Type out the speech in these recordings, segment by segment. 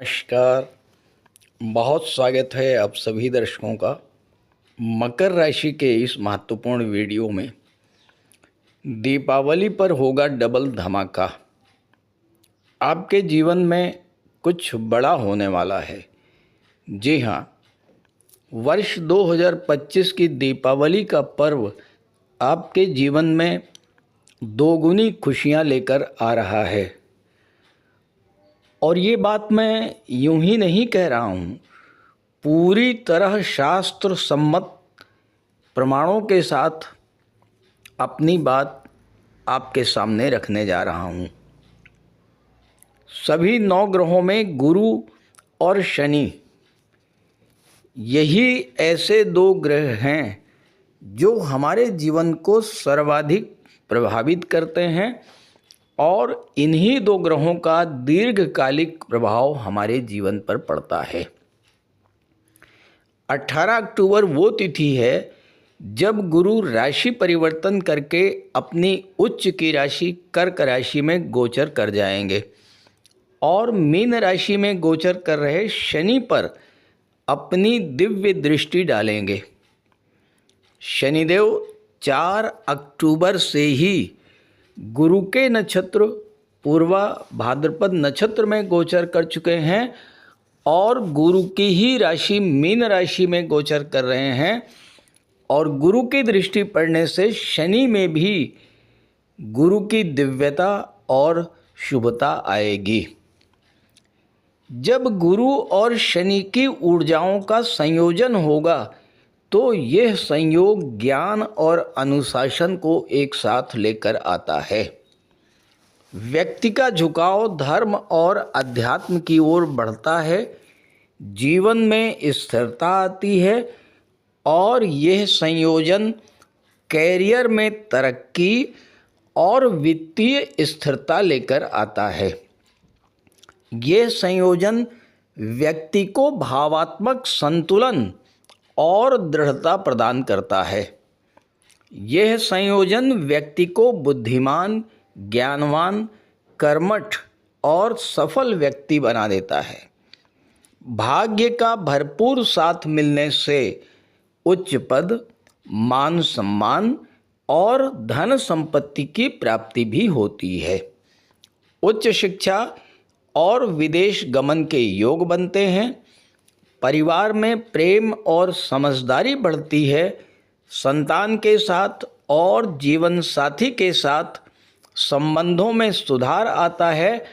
नमस्कार। बहुत स्वागत है आप सभी दर्शकों का मकर राशि के इस महत्वपूर्ण वीडियो में। दीपावली पर होगा डबल धमाका। आपके जीवन में कुछ बड़ा होने वाला है। जी हाँ, वर्ष 2025 की दीपावली का पर्व आपके जीवन में दोगुनी खुशियाँ लेकर आ रहा है। और ये बात मैं यूं ही नहीं कह रहा हूँ, पूरी तरह शास्त्र सम्मत प्रमाणों के साथ अपनी बात आपके सामने रखने जा रहा हूँ। सभी 9 ग्रहों में गुरु और शनि, यही ऐसे 2 ग्रह हैं जो हमारे जीवन को सर्वाधिक प्रभावित करते हैं और इन्हीं 2 ग्रहों का दीर्घकालिक प्रभाव हमारे जीवन पर पड़ता है। 18 अक्टूबर वो तिथि है जब गुरु राशि परिवर्तन करके अपनी उच्च की राशि कर्क राशि में गोचर कर जाएंगे और मीन राशि में गोचर कर रहे शनि पर अपनी दिव्य दृष्टि डालेंगे। शनिदेव 4 अक्टूबर से ही गुरु के नक्षत्र पूर्वा भाद्रपद नक्षत्र में गोचर कर चुके हैं और गुरु की ही राशि मीन राशि में गोचर कर रहे हैं और गुरु की दृष्टि पड़ने से शनि में भी गुरु की दिव्यता और शुभता आएगी। जब गुरु और शनि की ऊर्जाओं का संयोजन होगा तो यह संयोग ज्ञान और अनुशासन को एक साथ लेकर आता है। व्यक्ति का झुकाव धर्म और अध्यात्म की ओर बढ़ता है, जीवन में स्थिरता आती है और यह संयोजन कैरियर में तरक्की और वित्तीय स्थिरता लेकर आता है। यह संयोजन व्यक्ति को भावात्मक संतुलन और दृढ़ता प्रदान करता है। यह संयोजन व्यक्ति को बुद्धिमान, ज्ञानवान, कर्मठ और सफल व्यक्ति बना देता है। भाग्य का भरपूर साथ मिलने से उच्च पद, मान सम्मान और धन संपत्ति की प्राप्ति भी होती है। उच्च शिक्षा और विदेश गमन के योग बनते हैं। परिवार में प्रेम और समझदारी बढ़ती है। संतान के साथ और जीवन साथी के साथ संबंधों में सुधार आता है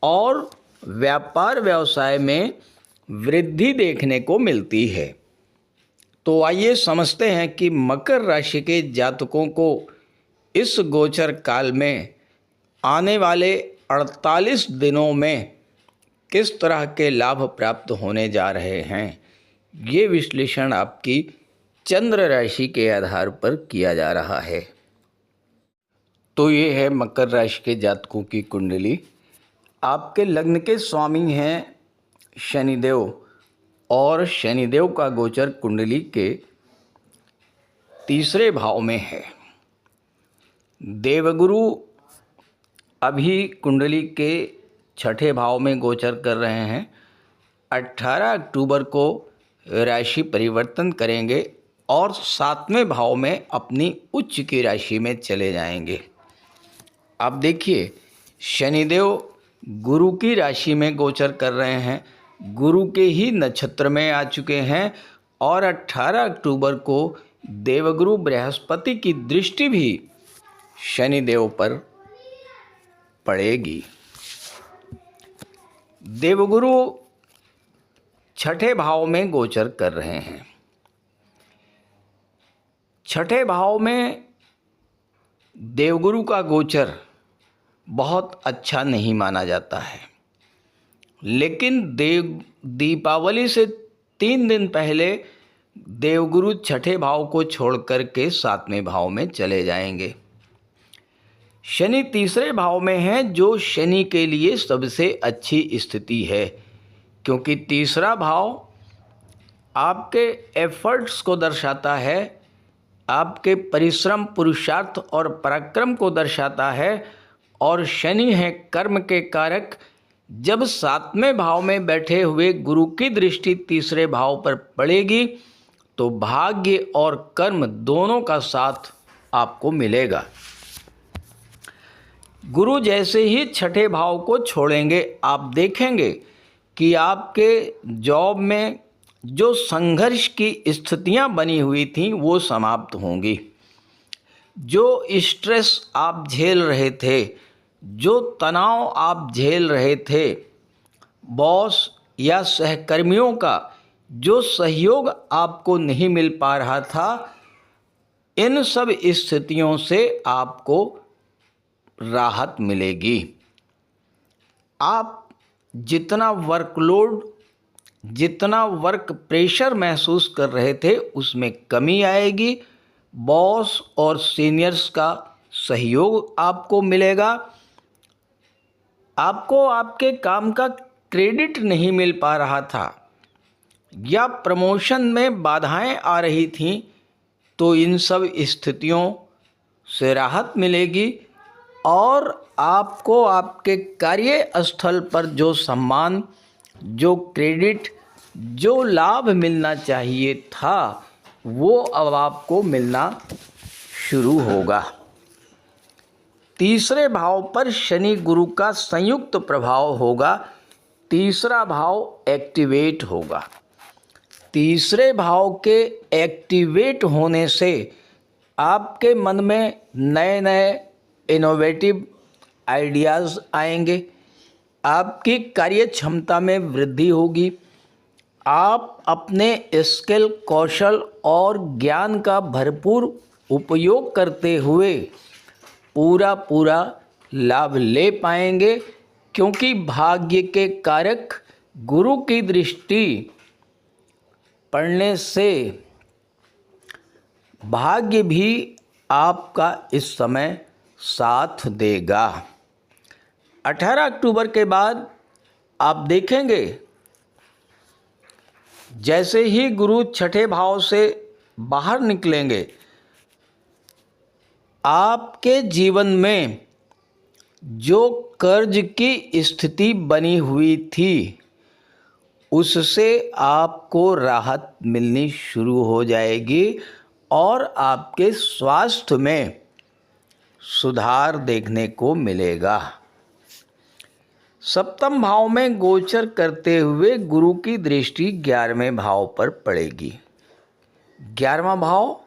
और व्यापार व्यवसाय में वृद्धि देखने को मिलती है। तो आइए समझते हैं कि मकर राशि के जातकों को इस गोचर काल में आने वाले 48 दिनों में किस तरह के लाभ प्राप्त होने जा रहे हैं। ये विश्लेषण आपकी चंद्र राशि के आधार पर किया जा रहा है। तो ये है मकर राशि के जातकों की कुंडली। आपके लग्न के स्वामी हैं शनिदेव और शनिदेव का गोचर कुंडली के 3रे भाव में है। देवगुरु अभी कुंडली के 6ठे भाव में गोचर कर रहे हैं। 18 अक्टूबर को राशि परिवर्तन करेंगे और 7वें भाव में अपनी उच्च की राशि में चले जाएंगे। अब देखिए, शनिदेव गुरु की राशि में गोचर कर रहे हैं, गुरु के ही नक्षत्र में आ चुके हैं और 18 अक्टूबर को देवगुरु बृहस्पति की दृष्टि भी शनिदेव पर पड़ेगी। देवगुरु 6ठे भाव में गोचर कर रहे हैं। 6ठे भाव में देवगुरु का गोचर बहुत अच्छा नहीं माना जाता है, लेकिन दीपावली से 3 दिन पहले देवगुरु 6ठे भाव को छोड़कर के 7वें भाव में चले जाएंगे। शनि 3रे भाव में है, जो शनि के लिए सबसे अच्छी स्थिति है, क्योंकि 3रा भाव आपके एफर्ट्स को दर्शाता है, आपके परिश्रम, पुरुषार्थ और पराक्रम को दर्शाता है और शनि है कर्म के कारक, जब 7वें भाव में बैठे हुए गुरु की दृष्टि तीसरे भाव पर पड़ेगी तो भाग्य और कर्म दोनों का साथ आपको मिलेगा। गुरु जैसे ही छठे भाव को छोड़ेंगे, आप देखेंगे कि आपके जॉब में जो संघर्ष की स्थितियां बनी हुई थीं वो समाप्त होंगी। जो स्ट्रेस आप झेल रहे थे, जो तनाव आप झेल रहे थे, बॉस या सहकर्मियों का जो सहयोग आपको नहीं मिल पा रहा था, इन सब स्थितियों से आपको राहत मिलेगी। आप जितना वर्कलोड, जितना वर्क प्रेशर महसूस कर रहे थे उसमें कमी आएगी। बॉस और सीनियर्स का सहयोग आपको मिलेगा। आपको आपके काम का क्रेडिट नहीं मिल पा रहा था या प्रमोशन में बाधाएं आ रही थीं, तो इन सब स्थितियों से राहत मिलेगी और आपको आपके कार्यस्थल पर जो सम्मान, जो क्रेडिट, जो लाभ मिलना चाहिए था वो अब आपको मिलना शुरू होगा। तीसरे भाव पर शनि गुरु का संयुक्त प्रभाव होगा। तीसरा भाव एक्टिवेट होगा। तीसरे भाव के एक्टिवेट होने से आपके मन में नए नए इनोवेटिव आइडियाज़ आएंगे। आपकी कार्य क्षमता में वृद्धि होगी। आप अपने स्किल, कौशल और ज्ञान का भरपूर उपयोग करते हुए पूरा लाभ ले पाएंगे, क्योंकि भाग्य के कारक गुरु की दृष्टि पड़ने से भाग्य भी आपका इस समय साथ देगा। 18 अक्टूबर के बाद आप देखेंगे जैसे ही गुरु छठे भाव से बाहर निकलेंगे, आपके जीवन में जो कर्ज की स्थिति बनी हुई थी उससे आपको राहत मिलनी शुरू हो जाएगी और आपके स्वास्थ्य में सुधार देखने को मिलेगा। सप्तम भाव में गोचर करते हुए गुरु की दृष्टि 11वें भाव पर पड़ेगी। 11वां भाव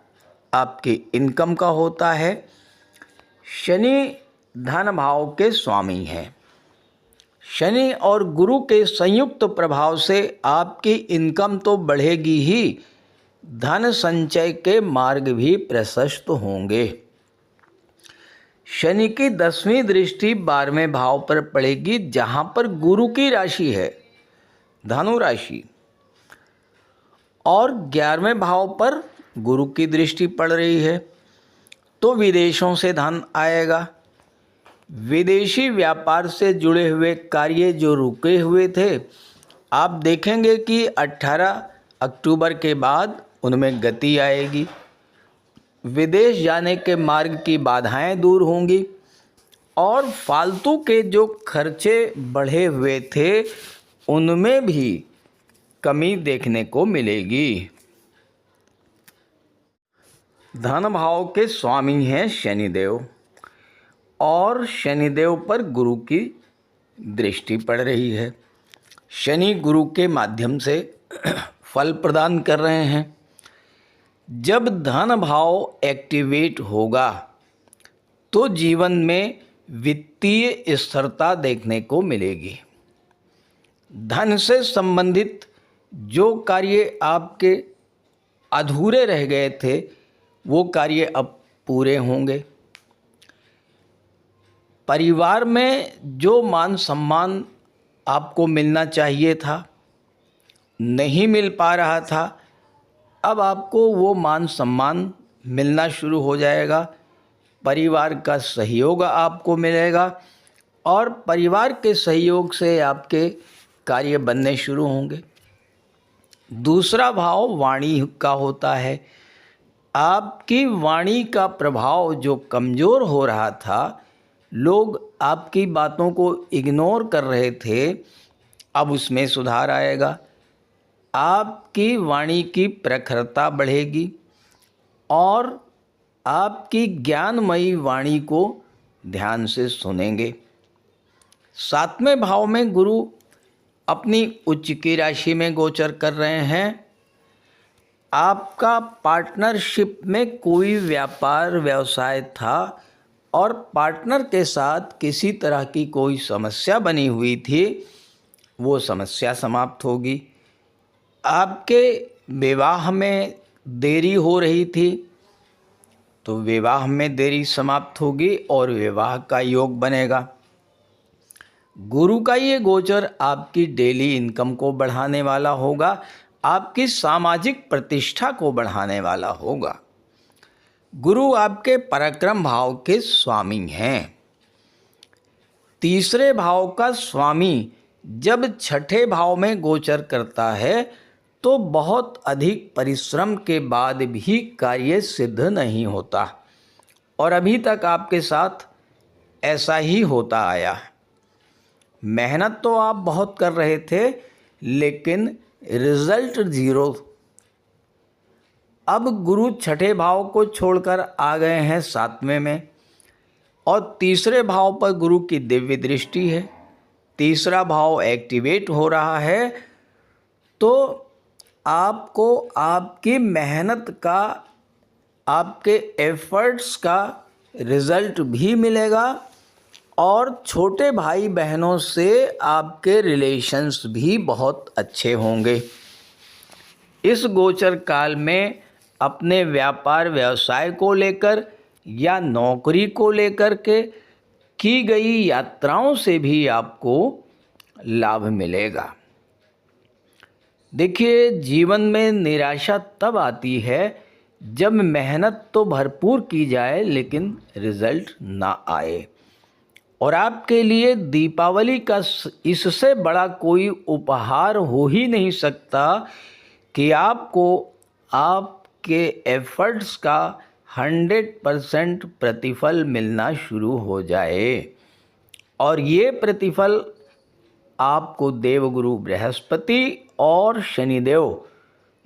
आपके इनकम का होता है। शनि धन भाव के स्वामी हैं। शनि और गुरु के संयुक्त प्रभाव से आपकी इनकम तो बढ़ेगी ही, धन संचय के मार्ग भी प्रशस्त होंगे। शनि की 10वीं दृष्टि 12वें भाव पर पड़ेगी, जहां पर गुरु की राशि है धनु राशि, और 11वें भाव पर गुरु की दृष्टि पड़ रही है, तो विदेशों से धन आएगा। विदेशी व्यापार से जुड़े हुए कार्य जो रुके हुए थे, आप देखेंगे कि 18 अक्टूबर के बाद उनमें गति आएगी। विदेश जाने के मार्ग की बाधाएं दूर होंगी और फालतू के जो खर्चे बढ़े हुए थे उनमें भी कमी देखने को मिलेगी। धन भाव के स्वामी हैं शनिदेव, और शनिदेव पर गुरु की दृष्टि पड़ रही है। शनि गुरु के माध्यम से फल प्रदान कर रहे हैं। जब धन भाव एक्टिवेट होगा तो जीवन में वित्तीय स्थिरता देखने को मिलेगी। धन से संबंधित जो कार्य आपके अधूरे रह गए थे वो कार्य अब पूरे होंगे। परिवार में जो मान सम्मान आपको मिलना चाहिए था, नहीं मिल पा रहा था, अब आपको वो मान सम्मान मिलना शुरू हो जाएगा। परिवार का सहयोग आपको मिलेगा और परिवार के सहयोग से आपके कार्य बनने शुरू होंगे। दूसरा भाव वाणी का होता है। आपकी वाणी का प्रभाव जो कमज़ोर हो रहा था, लोग आपकी बातों को इग्नोर कर रहे थे, अब उसमें सुधार आएगा। आपकी वाणी की प्रखरता बढ़ेगी और आपकी ज्ञानमयी वाणी को ध्यान से सुनेंगे। 7वें भाव में गुरु अपनी उच्च की राशि में गोचर कर रहे हैं। आपका पार्टनरशिप में कोई व्यापार व्यवसाय था और पार्टनर के साथ किसी तरह की कोई समस्या बनी हुई थी, वो समस्या समाप्त होगी। आपके विवाह में देरी हो रही थी तो विवाह में देरी समाप्त होगी और विवाह का योग बनेगा। गुरु का ये गोचर आपकी डेली इनकम को बढ़ाने वाला होगा, आपकी सामाजिक प्रतिष्ठा को बढ़ाने वाला होगा। गुरु आपके पराक्रम भाव के स्वामी हैं। 3रे भाव का स्वामी जब 6ठे भाव में गोचर करता है तो बहुत अधिक परिश्रम के बाद भी कार्य सिद्ध नहीं होता, और अभी तक आपके साथ ऐसा ही होता आया। मेहनत तो आप बहुत कर रहे थे लेकिन रिजल्ट 0। अब गुरु 6ठे भाव को छोड़कर आ गए हैं 7वें में, और 3रे भाव पर गुरु की दिव्य दृष्टि है। 3रा भाव एक्टिवेट हो रहा है तो आपको आपकी मेहनत का, आपके एफर्ट्स का रिजल्ट भी मिलेगा और छोटे भाई बहनों से आपके रिलेशंस भी बहुत अच्छे होंगे। इस गोचर काल में अपने व्यापार व्यवसाय को लेकर या नौकरी को लेकर के की गई यात्राओं से भी आपको लाभ मिलेगा। देखिए, जीवन में निराशा तब आती है जब मेहनत तो भरपूर की जाए लेकिन रिजल्ट ना आए, और आपके लिए दीपावली का इससे बड़ा कोई उपहार हो ही नहीं सकता कि आपको आपके एफर्ट्स का 100% प्रतिफल मिलना शुरू हो जाए। और ये प्रतिफल आपको देवगुरु बृहस्पति और शनिदेव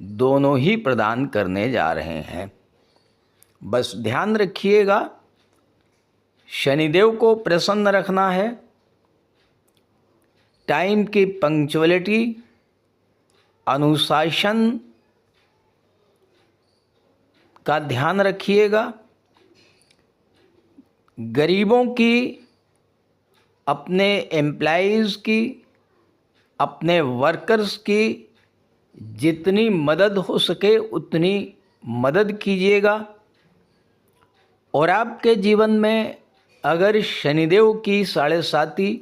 दोनों ही प्रदान करने जा रहे हैं। बस ध्यान रखिएगा, शनिदेव को प्रसन्न रखना है, टाइम की पंक्चुअलिटी, अनुशासन का ध्यान रखिएगा, गरीबों की, अपने एम्प्लॉइज़ की, अपने वर्कर्स की जितनी मदद हो सके उतनी मदद कीजिएगा। और आपके जीवन में अगर शनिदेव की 7.5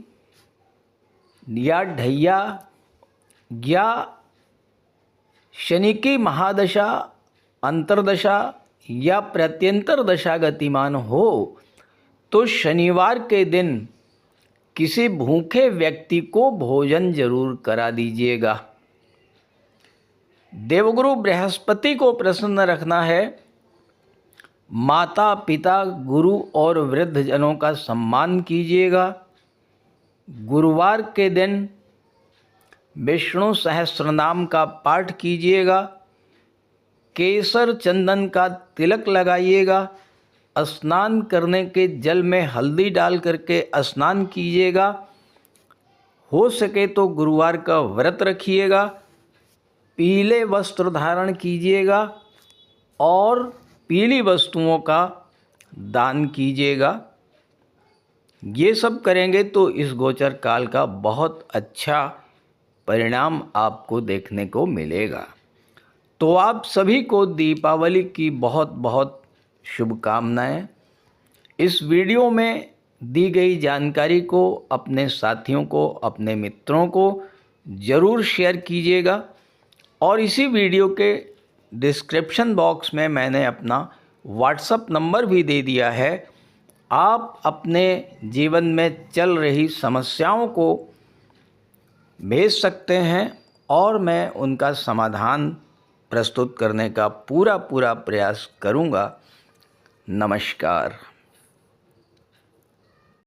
या ढैया या शनि की महादशा, अंतर्दशा या प्रत्यंतर दशा गतिमान हो तो शनिवार के दिन किसी भूखे व्यक्ति को भोजन जरूर करा दीजिएगा। देवगुरु बृहस्पति को प्रसन्न रखना है, माता पिता गुरु और वृद्ध जनों का सम्मान कीजिएगा। गुरुवार के दिन विष्णु सहस्त्रनाम का पाठ कीजिएगा, केसर चंदन का तिलक लगाइएगा, स्नान करने के जल में हल्दी डाल करके स्नान कीजिएगा। हो सके तो गुरुवार का व्रत रखिएगा, पीले वस्त्र धारण कीजिएगा और पीली वस्तुओं का दान कीजिएगा। ये सब करेंगे तो इस गोचर काल का बहुत अच्छा परिणाम आपको देखने को मिलेगा। तो आप सभी को दीपावली की बहुत बहुत शुभकामनाएं। इस वीडियो में दी गई जानकारी को अपने साथियों को, अपने मित्रों को ज़रूर शेयर कीजिएगा, और इसी वीडियो के डिस्क्रिप्शन बॉक्स में मैंने अपना व्हाट्सएप नंबर भी दे दिया है। आप अपने जीवन में चल रही समस्याओं को भेज सकते हैं और मैं उनका समाधान प्रस्तुत करने का पूरा प्रयास करूंगा। नमस्कार।